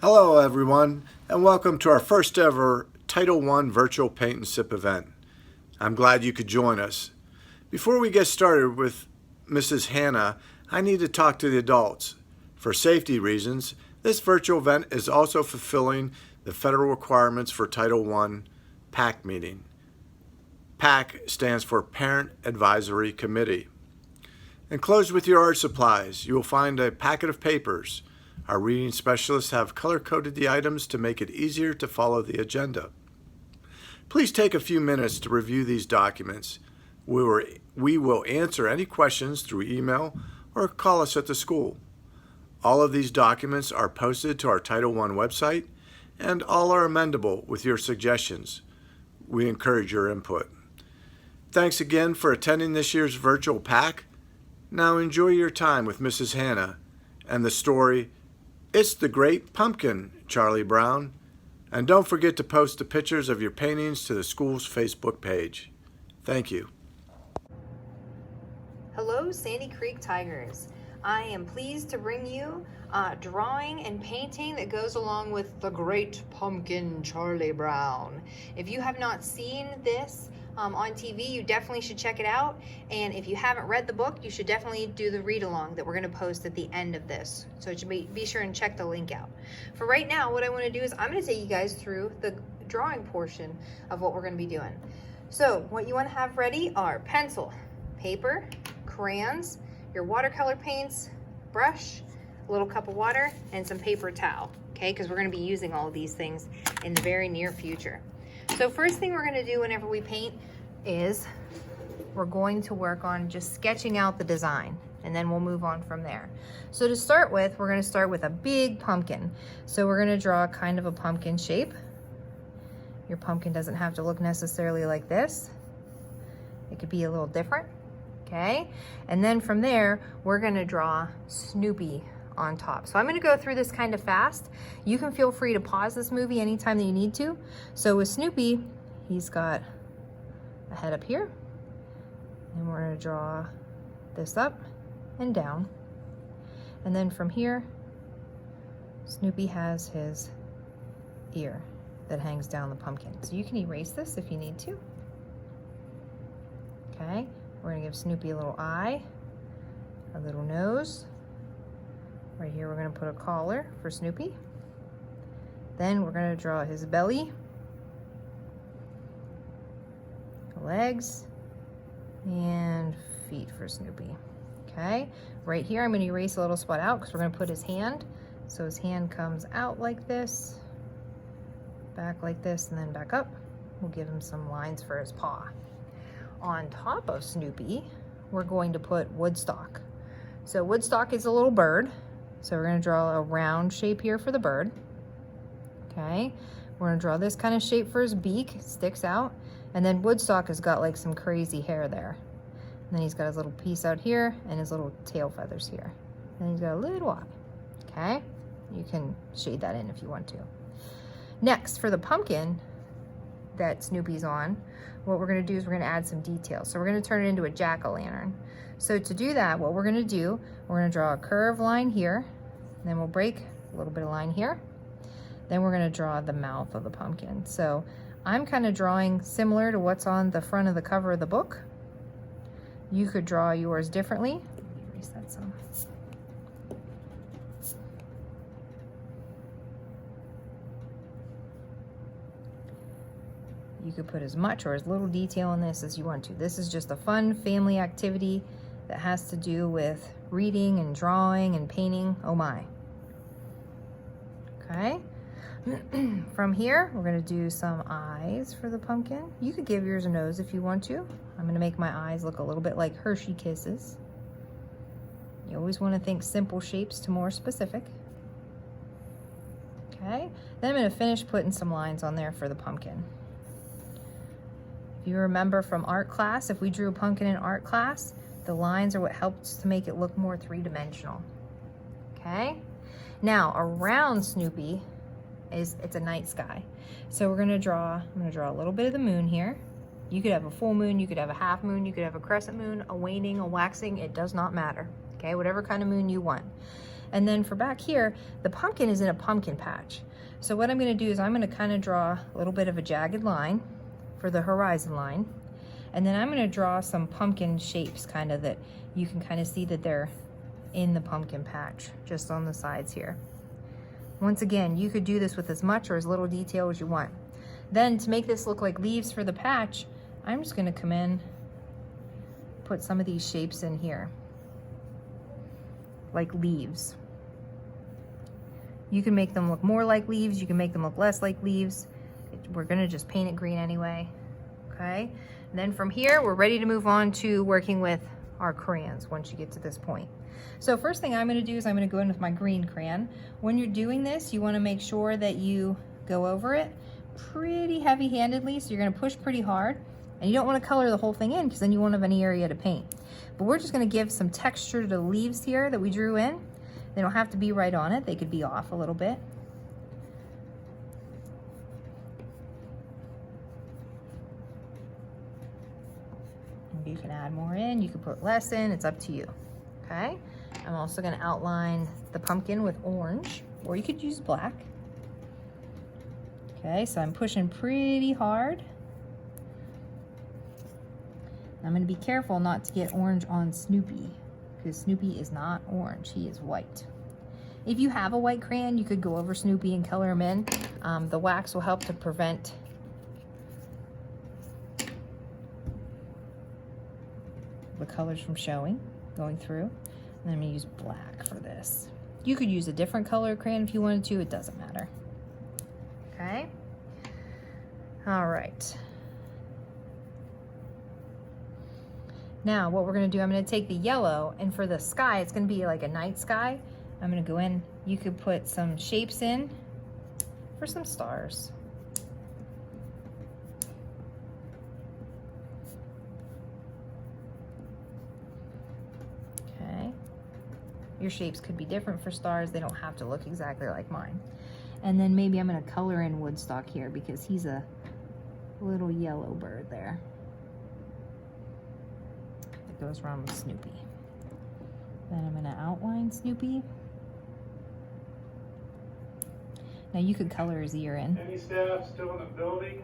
Hello everyone, and welcome to our first ever Title I Virtual Paint and Sip event. I'm glad you could join us. Before we get started with Mrs. Hannah, I need to talk to the adults. For safety reasons, this virtual event is also fulfilling the federal requirements for Title I PAC meeting. PAC stands for Parent Advisory Committee. Enclosed with your art supplies, you will find a packet of papers. Our reading specialists have color-coded the items to make it easier to follow the agenda. Please take a few minutes to review these documents. We will answer any questions through email or call us at the school. All of these documents are posted to our Title I website, and all are amendable with your suggestions. We encourage your input. Thanks again for attending this year's virtual PAC. Now enjoy your time with Mrs. Hannah and the story, It's the Great Pumpkin, Charlie Brown. And don't forget to post the pictures of your paintings to the school's Facebook page. Thank you. Hello, Sandycreek Tigers. I am pleased to bring you drawing and painting that goes along with the Great Pumpkin, Charlie Brown. If you have not seen this on TV, you definitely should check it out. And if you haven't read the book, you should definitely do the read along that we're going to post at the end of this. So it should be sure and check the link out. For right now, what I want to do is I'm going to take you guys through the drawing portion of what we're going to be doing. So what you want to have ready are pencil, paper, crayons, your watercolor paints, brush, a little cup of water, and some paper towel, okay? Because we're going to be using all of these things in the very near future. So first thing we're going to do whenever we paint is we're going to work on just sketching out the design, and then we'll move on from there. So to start with, we're going to start with a big pumpkin. So we're going to draw kind of a pumpkin shape. Your pumpkin doesn't have to look necessarily like this. It could be a little different, okay? And then from there, we're going to draw Snoopy on top. So I'm going to go through this kind of fast. You can feel free to pause this movie anytime that you need to. So with Snoopy, he's got a head up here, and we're going to draw this up and down. And then from here, Snoopy has his ear that hangs down the pumpkin. So you can erase this if you need to. Okay, we're going to give Snoopy a little eye, a little nose. Right here, we're going to put a collar for Snoopy. Then we're going to draw his belly, legs, and feet for Snoopy. Okay, right here, I'm going to erase a little spot out because we're going to put his hand. So his hand comes out like this, back like this, and then back up. We'll give him some lines for his paw. On top of Snoopy, we're going to put Woodstock. So Woodstock is a little bird. So we're going to draw a round shape here for the bird. Okay, we're going to draw this kind of shape for his beak, it sticks out. And then Woodstock has got like some crazy hair there. And then he's got his little piece out here and his little tail feathers here. And he's got a little eye. Okay, you can shade that in if you want to. Next, for the pumpkin that Snoopy's on, what we're going to do is we're going to add some details. So we're going to turn it into a jack-o'-lantern. So to do that, what we're going to do, we're going to draw a curved line here, and then we'll break a little bit of line here. Then we're going to draw the mouth of the pumpkin. So I'm kind of drawing similar to what's on the front of the cover of the book. You could draw yours differently. Erase that some. You could put as much or as little detail in this as you want to. This is just a fun family activity that has to do with reading and drawing and painting. Oh my. Okay. From here, we're going to do some eyes for the pumpkin. You could give yours a nose if you want to. I'm going to make my eyes look a little bit like Hershey Kisses. You always want to think simple shapes to more specific. Okay. Then I'm going to finish putting some lines on there for the pumpkin. If you remember from art class, if we drew a pumpkin in art class, the lines are what helps to make it look more three-dimensional. Okay? Now, around Snoopy, it's a night sky. So I'm gonna draw a little bit of the moon here. You could have a full moon, you could have a half moon, you could have a crescent moon, a waning, a waxing, it does not matter. Okay, whatever kind of moon you want. And then for back here, the pumpkin is in a pumpkin patch. So what I'm going to do is I'm going to kind of draw a little bit of a jagged line for the horizon line. And then I'm going to draw some pumpkin shapes kind of that you can kind of see that they're in the pumpkin patch just on the sides here. Once again, you could do this with as much or as little detail as you want. Then to make this look like leaves for the patch, I'm just going to come in, put some of these shapes in here, like leaves. You can make them look more like leaves, you can make them look less like leaves. We're going to just paint it green anyway. Okay? And then from here, we're ready to move on to working with our crayons once you get to this point. So first thing I'm going to do is I'm going to go in with my green crayon. When you're doing this, you want to make sure that you go over it pretty heavy-handedly, so you're going to push pretty hard. And you don't want to color the whole thing in because then you won't have any area to paint. But we're just going to give some texture to the leaves here that we drew in. They don't have to be right on it. They could be off a little bit. You can add more in, you can put less in, it's up to you. Okay? I'm also going to outline the pumpkin with orange, or you could use black. Okay, so I'm pushing pretty hard. I'm going to be careful not to get orange on Snoopy, because Snoopy is not orange, he is white. If you have a white crayon, you could go over Snoopy and color him in. The wax will help to prevent the colors from showing, going through. And I'm going to use black for this. You could use a different color crayon if you wanted to, it doesn't matter. Okay? All right. Now what we're going to do, I'm going to take the yellow, and for the sky, it's going to be like a night sky. I'm going to go in, you could put some shapes in for some stars. Okay. Your shapes could be different for stars. They don't have to look exactly like mine. And then maybe I'm going to color in Woodstock here because he's a little yellow bird there. That goes around with Snoopy. Then I'm going to outline Snoopy. Now you could color his ear in. Any staff still in the building,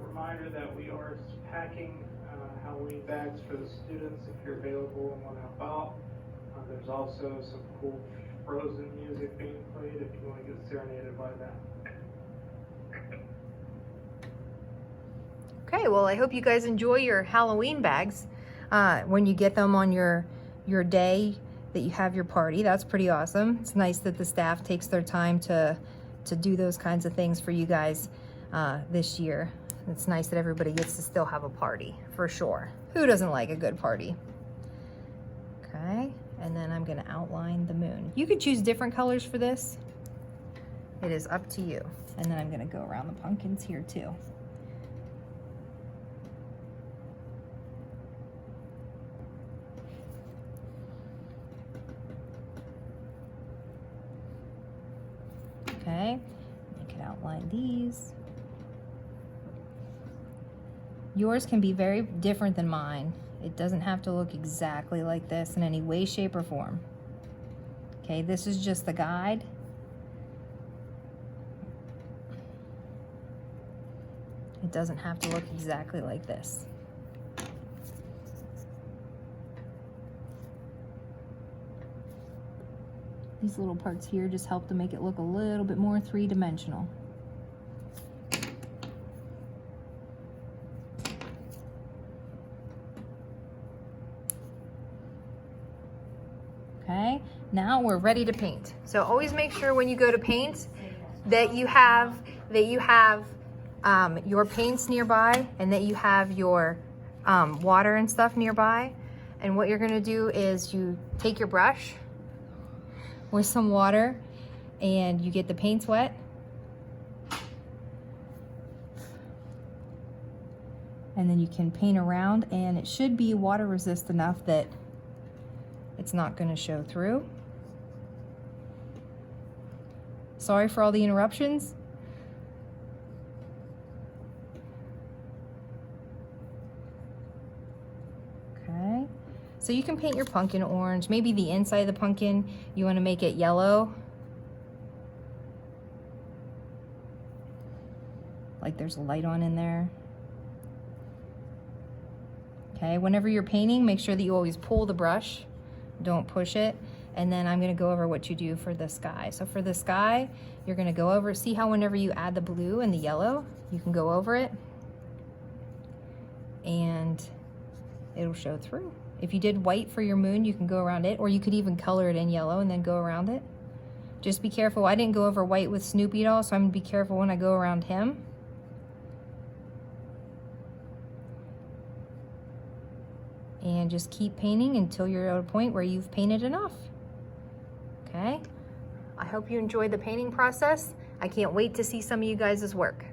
reminder that we are packing Halloween bags for the students if you're available and want to help out. There's also some cool Frozen music being played if you want to get serenaded by that. Okay, well I hope you guys enjoy your Halloween bags when you get them on your day that you have your party. That's pretty awesome. It's nice that the staff takes their time to do those kinds of things for you guys this year. It's nice that everybody gets to still have a party, for sure. Who doesn't like a good party? Okay, and then I'm gonna outline the moon. You could choose different colors for this. It is up to you. And then I'm gonna go around the pumpkins here too. Okay, you can outline these. Yours can be very different than mine. It doesn't have to look exactly like this in any way, shape, or form. Okay, this is just the guide. It doesn't have to look exactly like this. These little parts here just help to make it look a little bit more three-dimensional. Okay, now we're ready to paint. So always make sure when you go to paint that you have your paints nearby and that you have your water and stuff nearby. And what you're gonna do is you take your brush with some water and you get the paints wet. And then you can paint around, and it should be water resist enough that it's not going to show through. Sorry for all the interruptions. Okay, So you can paint your pumpkin orange. Maybe the inside of the pumpkin, you want to make it yellow. Like there's a light on in there. Okay, whenever you're painting, make sure that you always pull the brush. Don't push it. And then I'm going to go over what you do for the sky. So for the sky, you're going to go over, see how whenever you add the blue and the yellow, you can go over it and it'll show through. If you did white for your moon, you can go around it, or you could even color it in yellow and then go around it. Just be careful. I didn't go over white with Snoopy doll, so I'm going to be careful when I go around him. And just keep painting until you're at a point where you've painted enough. Okay? I hope you enjoyed the painting process. I can't wait to see some of you guys' work.